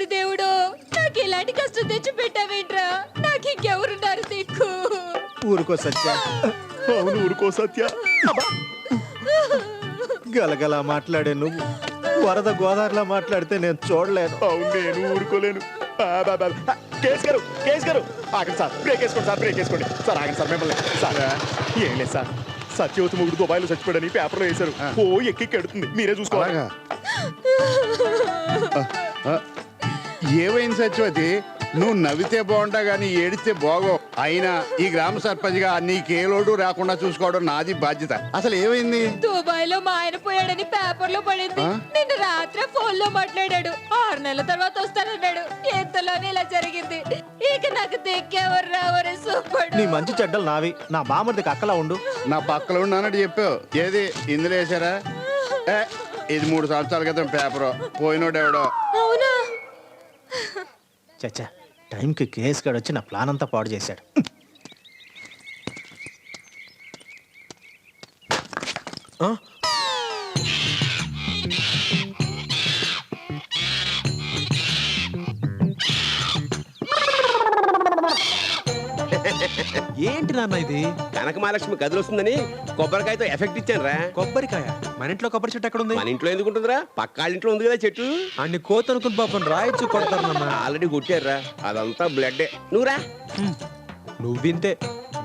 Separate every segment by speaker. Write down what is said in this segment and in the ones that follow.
Speaker 1: ఓరి దేవుడు, నాకు ఇలాంటి కష్టం తెచ్చి పెట్టావేంట్రా? నాకు ఇంకెవరున్నారు దిక్కు?
Speaker 2: ఊరుకో సత్య.
Speaker 3: అవును ఊరుకో సత్య.
Speaker 2: గలగలా మాట్లాడే నువ్వు వరద గోదావరిలా మాట్లాడితే నేను చూడలేను.
Speaker 3: అవును నేను ఊరుకోలేను. కేసు గారు ఆగండి సార్, బ్రేక్ వేసుకోండి సార్, బ్రేక్ వేసుకోండి సార్, ఆగండి సార్. మిమ్మల్ని సార్ ఏం లేదు సార్, సత్యవతి మొగుడు దుబాయ్లో చచ్చిపోయాడని పేపర్లో వేశారు. ఓ ఎక్కి ఎడుతుంది, మీరే చూసుకోవాలి.
Speaker 4: ఏమైంది సత్యవతి? నువ్వు నవ్వితే బాగుంటా గానీ ఏడిస్తే బాగో. అయినా ఈ గ్రామ సర్పంచ్గా నీకే లోటు రాకుండా చూసుకోవడం నాది బాధ్యత. అసలు ఏమైంది?
Speaker 1: దుబాయ్ లో మా ఆయన పోయాడని పేపర్ లో పడింది. నిన్న రాత్రి ఫోన్ లో మాట్లాడాడు. 6 నెలల తర్వాత వస్తానన్నాడు. ఎంతలోనే ఇలా జరిగింది. ఇక నాకు దిక్కేవారు రావరే సూపర్.
Speaker 2: నీ మంచి చెడ్డలు నావి. నా బామర్దికి అక్కలా ఉండు.
Speaker 4: నా పక్కలో ఉన్నానని చెప్పావు. ఏది ఇందులో వేసారా? ఇది 3 సంవత్సరాల క్రితం పేపరు. పోయినోడెవడో.
Speaker 1: అవునా?
Speaker 2: చచ్చా, టైంకి కేసు గడు వచ్చి నా ప్లాన్ అంతా పాడు చేశాడు. ఏంటి నాన్న ఇది?
Speaker 5: కనక మహాలక్ష్మి గదిలో వస్తుందని కొబ్బరికాయతో ఎఫెక్ట్ ఇచ్చాను రా.
Speaker 2: కొబ్బరికాయ? మన ఇంట్లో కొబ్బరి చెట్టు ఎక్కడ ఉంది?
Speaker 5: మన ఇంట్లో ఎందుకు ఉంటుందిరా? పక్క ఇంట్లో ఉంది కదా చెట్టు.
Speaker 2: అన్ని కోత అనుకుని పాపం రాయొచ్చు కొడతారు నాన్న.
Speaker 5: ఆల్రెడీ కొట్టారా, అదంతా బ్లడ్. నువ్వురా.
Speaker 2: నువ్వింతే,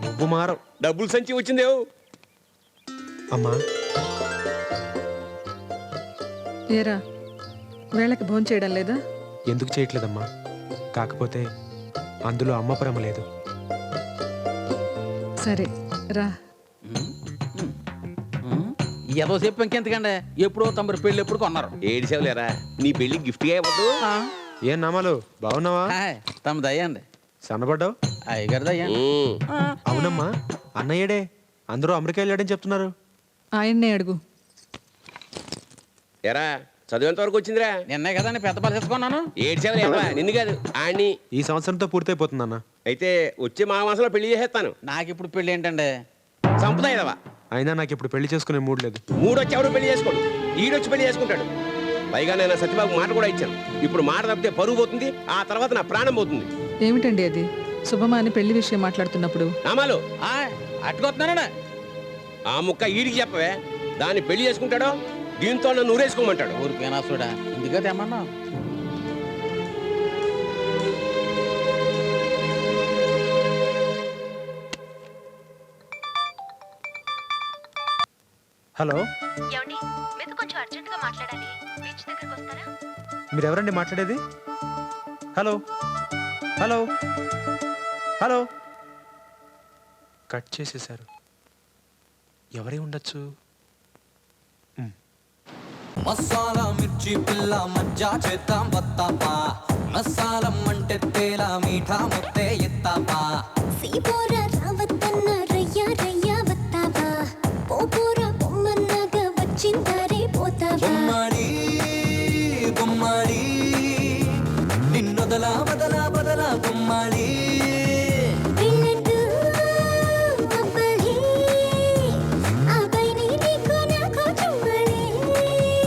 Speaker 2: నువ్వు మారవు.
Speaker 5: డబ్బులు సంచి వచ్చిందేవు.
Speaker 2: అమ్మా
Speaker 6: ఏరా, వేళకి భోజనం చేయడం లేదా?
Speaker 7: ఎందుకు చేయట్లేదమ్మా? కాకపోతే అందులో అమ్మ ప్రేమ లేదు.
Speaker 6: సరే రా.
Speaker 8: ఏదో చెప్పు ఇంకెంతకండి, ఎప్పుడో తమరు పెళ్ళి ఎప్పుడు కొన్నారు.
Speaker 5: ఏడిసేవలేరా, నీ పెళ్లి గిఫ్ట్ గా ఇవ్వద్దు.
Speaker 7: ఏం నామాలు, బాగున్నావా?
Speaker 8: తమ దయ్యండి.
Speaker 7: సన్నబడ్డావు.
Speaker 8: అయ్యగారు దయ్యండి.
Speaker 7: అవునమ్మా, అన్నయ్యడే. అందరూ అమెరికా వెళ్ళాడని చెప్తున్నారు.
Speaker 6: ఆయన్నే అడుగు.
Speaker 5: ఎరా చదువు ఎంత వరకు వచ్చిందిరా?
Speaker 8: నిన్నే కదండి పెద్ద పని తెచ్చుకున్నాను.
Speaker 5: ఏడిసేవలేవా, నిన్ను కాదు ఆడిని.
Speaker 7: ఈ సంవత్సరంతో పూర్తయిపోతుందన్న.
Speaker 5: అయితే వచ్చే మాసంలో పెళ్లి చేసేస్తాను.
Speaker 8: నాకు ఇప్పుడు పెళ్లి ఏంటండి?
Speaker 5: చంపుతాయిదవా.
Speaker 7: అయినా నాకు ఇప్పుడు పెళ్లి చేసుకునే మూడ్ లేదు.
Speaker 5: మూడొచ్చి ఎవడు పెళ్లి చేసుకోడు, ఈడొచ్చి పెళ్లి చేసుకుంటాడు. పైగా నేను సత్యబాబు మాట కూడా ఇచ్చాను. ఇప్పుడు మాట తప్పితే పరువు పోతుంది, ఆ తర్వాత నా ప్రాణం పోతుంది.
Speaker 6: ఏమిటండి అది? శుభమా అని పెళ్లి విషయం మాట్లాడుతున్నప్పుడు
Speaker 5: నామాలు
Speaker 8: అట్టుకొస్తున్నానండి.
Speaker 5: ఆ ముక్క ఈడికి చెప్పవే. దాన్ని పెళ్లి చేసుకుంటాడో దీంతో నన్ను ఊరేసుకోమంటాడు.
Speaker 8: ఊరికేనా చూడా, ఇందుకే తెమ్మన్నా.
Speaker 7: హలో,
Speaker 1: మీతో కొంచెం అర్జెంట్ గా మాట్లాడాలి. బీచ్ దగ్గరికి వస్తారా?
Speaker 7: మీరెవరండి మాట్లాడేది? Hello hello hello. కట్ చేసేశారు. ఎవరై ఉండొచ్చు?
Speaker 9: మసాలా మిర్చి పిల్ల మజ్జా చేద్దాం వత్తాపా. మసాలం అంటే తేలా మీఠా ముద్దే ఎత్తాపా.
Speaker 10: సీపోర రావత్తన్న రయ్య రయ్య వత్తాపా. పోపోర బొమ్మన్నగా వచ్చిందరే పోతావా.
Speaker 9: బొమ్మడి బొమ్మడి నిన్నొదలా బదలా బదలా బొమ్మడి.